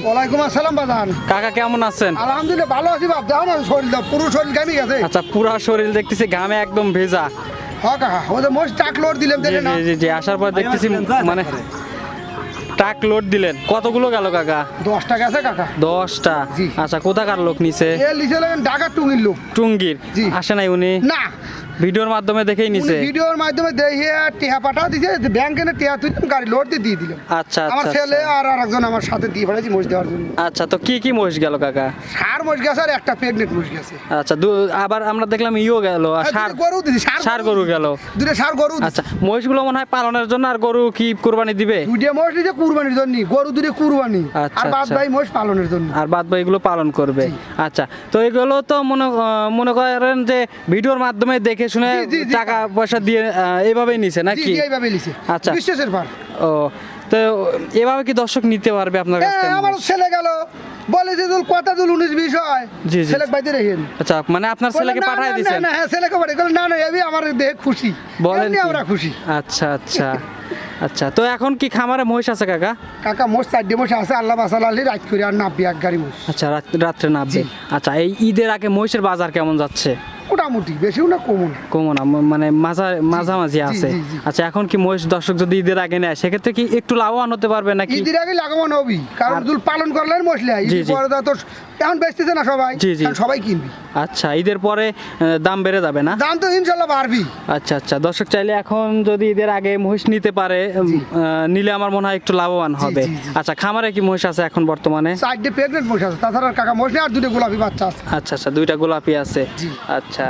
ওয়ালাইকুম আসসালাম বাজান। কাকা কেমন আছেন? আলহামদুলিল্লাহ ভালো আছি বাপ। দেখো না শরীরটা পুরো শরীর ঘামে গেছে। আচ্ছা, পুরা শরীর দেখতেছি ঘামে একদম ভেজা। হ্যাঁ কাকা, ওদের মোষ ট্রাক লোড দিলাম জি দেখে না। জি জি, আসার পর দেখতেছি মানে ট্রাক লোড দিলেন। কতগুলো গেল কাকা? 10টা গেছে কাকা। 10টা? জি। আচ্ছা, কোথাকার লোক নিছে? এ লিখে লাগেন ঢাকা টুঙ্গির লোক। টুঙ্গির? জি। আসে নাই উনি? না, ভিডিওর মাধ্যমে দেখেই নিছে? ভিডিওর মাধ্যমে দেখে টিহা পাঠা দিছে, ব্যাংকে না টিহা তুই গাড়ি লোড দিয়ে দিলাম। আচ্ছা আমার আচ্ছা ছেলে আর আরেকজন আমার সাথে দিয়ে পাঠাইছি মোষ দেওয়ার জন্য। আচ্ছা, তো কি কি মহিষ গেল কাকা? সার মোষ গেছে আর একটা প্রেগনেন্ট মোষ গেছে। আচ্ছা, আবার আমরা দেখলাম ইও গেল, আর আর সার দুটো গরু দিছি, সার গরু গেল। দুটো সার গরু দিছি। আচ্ছা, মহিষগুলো মনে হয় পালনের জন্য, আর গরু কি কুরবানি দিবে? দুটো মোষ দিছে কুরবানির জন্য, গরু দুটো কুরবানি, আচ্ছা, আর বাদ আচ্ছা। বাই মোষ পালনের জন্য। আর বাদ বাকি এগুলো পালন করবে। আচ্ছা, তো এগুলো তো মনে করেন যে ভিডিওর মাধ্যমে দেখে শুনে জি, জি, জি। টাকা পয়সা দিয়ে এইভাবেই নিছে জি নাকি? জি, এইভাবে লিছে। আচ্ছা। বিশ্বাসের ভার। ও, তো এভাবে কি দর্শক নিতে পারবে আপনার কাছ থেকে? আমার ছেলে গেল বলে যে দুল কথা দুল 19-20 হয়, জি, জি। ছেলে বাইতে রেখেন। আচ্ছা, মানে আপনার ছেলেকে বলে, না, পাঠাই না, দিয়েছেন? না, হ্যাঁ ছেলেকে বলে না না, আমি আমার দেহে খুশি, বলেন এমনি কি? আমরা খুশি। আচ্ছা আচ্ছা আচ্ছা, তো এখন কি খামারে মহিষ আছে কাকা? কাকা মোষ 4টে মোষ আছে, আল্লাহ বাসাল আলী রাত করে আর নাববি এক গাড়ি মোষ। আচ্ছা, রাত্রে নামবে। জি। আচ্ছা, এই ঈদের আগে মহিষের বাজার কেমন যাচ্ছে? মোটামুটি, বেশিও না কমও না। কমন মানে মাঝামাঝি জি, আছে। জি, জি। আচ্ছা, এখন কি মহিষ দর্শক যদি ঈদের আগে নেয় সেক্ষেত্রে কি একটু লাভবান হতে পারবে নাকি? ঈদের আগে লাগাবো নবী, কারণ আর- দুল পালন করলেন মশলা জি, ঈদ জি। পরে তো এখন বেচতেছে না সবাই, জি, জি। এখন সবাই কিনবি, আচ্ছা, ঈদের পরে দাম বেড়ে যাবে না? দাম তো ইনশাল্লাহ বাড়বি। আচ্ছা আচ্ছা, দর্শক চাইলে এখন যদি ঈদের আগে মহিষ নিতে পারে, নিলে আমার মনে হয় একটু লাভবান হবে। জি, জি। আচ্ছা, খামারে কি মহিষ আছে এখন বর্তমানে? 4টে প্রেগনেন্ট মোষ আছে, তাছাড়া কাকা মোষ নেই, আর 2টে গোলাপি বাচ্চা আছে। আচ্ছা আচ্ছা, 2টা গোলাপি আছে। জি। আচ্ছা,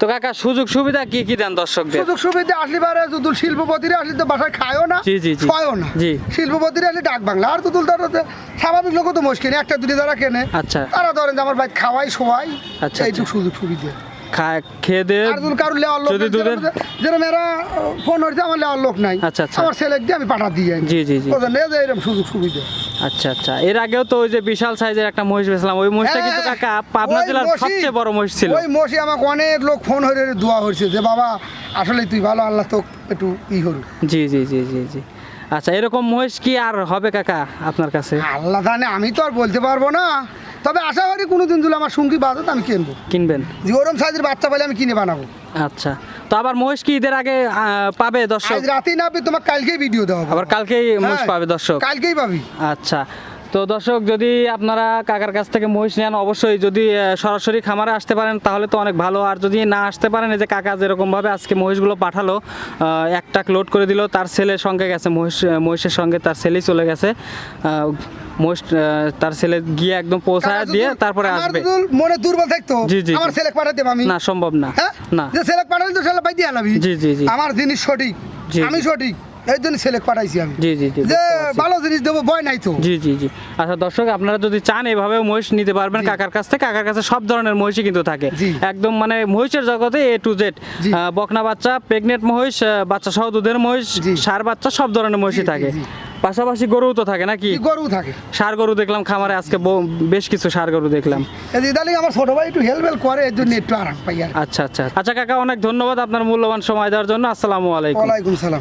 তো কাকা সুযোগ সুবিধা কি কি দেন দর্শকদের? সুযোগ সুবিধা আসলে পারে, দুদুল শিল্পপতিরা আসলে তো বাসায় খায়ও না, জি, জি, জি। খায়ও না। জি। শিল্পপতিরা আসলে ডাক বাংলা, আর দুদুল তার স্বাভাবিক লোক তো মোষ কেনে, একটা দুটি যারা কেনে আচ্ছা। তারা ধরেন যে আমার ভাই খাওয়াই সবাই, আচ্ছা, এইটুকু সুযোগ সুবিধা। খেয়ে দে আর দুল কারুর লেওয়ার লোক যদি নাই, দুধের যেরকম এরা ফোন হচ্ছে আমার লেওয়ার লোক নাই, আচ্ছা, আচ্ছা। আমার ছেলে দিয়ে আমি পাঠা দিয়ে জি, জি, জি। ওদের নেই যে এরকম সুযোগ সুবিধা। আচ্ছা আচ্ছা, এর আগেও তো ওই যে বিশাল সাইজের একটা মহিষ বেছিলাম, ওই মহিষটা হ্যাঁ, কিন্তু কাকা পাবনা ওই জেলার মহিষই- সবচেয়ে বড় মহিষ ছিল। ওই মসি আমাকে অনেক লোক ফোন হয়ে দোয়া হয়েছে যে বাবা আসলে তুই ভালো, আল্লাহ তো একটু হরু। জি জি জি জি জি। আচ্ছা, এরকম মহিষ কি আর হবে কাকা আপনার কাছে? আল্লাহ জানে, আমি তো আর বলতে পারবো না, তবে আশা করি কোনোদিন যদি আমার সঙ্গী বাজে আমি কিনবো, কিনবেন? যে ওরম সাইজের বাচ্চা পাইলে আমি কিনে বানাবো। আচ্ছা, তো আবার মহিষ কি ঈদের আগে পাবে দর্শক? আজ রাতেই না পেয়ে তোমার কালকেই ভিডিও দেওয়া হবে। আবার কালকেই মহিষ হ্যাঁ, পাবে দর্শক? কালকেই পাবি। আচ্ছা, তো দর্শক যদি আপনারা কাকার কাছ থেকে মহিষ নেন, অবশ্যই যদি সরাসরি খামারে আসতে পারেন তাহলে তো অনেক ভালো। আর যদি না আসতে পারেন, এই যে কাকা যেরকমভাবে আজকে মহিষগুলো পাঠালো, এক ট্রাক লোড করে দিল, তার ছেলের সঙ্গে গেছে, মহিষের সঙ্গে তার ছেলেই চলে গেছে। মহিষ তার ছেলে গিয়ে একদম পৌঁছায় কাকা দিয়ে যদি তারপরে আমার আসবে। যদি মনে দুর্বল থাকতো, জি, জি, আমার জি। ছেলে পাঠাতে আমি, না, সম্ভব না। হ্যাঁ না। যে ছেলে পাঠালে তো ছেলে পাই দিয়ে আনাবি। জি, জি, জি। আমার জিনিস সঠিক, জি, আমি জি। সঠিক, এই জন্য ছেলে পাঠাইছি আমি, জি জি জি, যে বুঝতে পারছি। ভালো জিনিস দেবো, ভয় নাই তো। জি জি জি। আচ্ছা দর্শক, আপনারা যদি চান এভাবে মহিষ নিতে পারবেন জি। কাকার কাছ থেকে। কাকার কাছে সব ধরনের মহিষই কিন্তু থাকে, জি। একদম মানে মহিষের জগতে A to Z। জি। বকনা বাচ্চা, প্রেগনেন্ট মহিষ, বাচ্চা সহ দুধের মহিষ, জি। ষাঁড় বাচ্চা, সব ধরনের মহিষই জি, জি, থাকে। জি। পাশাপাশি গরুও তো থাকে নাকি? কি গরু থাকে, ষাঁড় গরু দেখলাম খামারে আজকে, বেশ কিছু ষাঁড় গরু দেখলাম। ইদানিং আমার ছোট ভাই একটু হেল্প করে, এর জন্য একটু আরাম পাই আর। আচ্ছা আচ্ছা আচ্ছা কাকা, অনেক ধন্যবাদ আপনার মূল্যবান সময় দেওয়ার জন্য। আসসালামু আলাইকুম। ওয়ালাইকুম সালাম।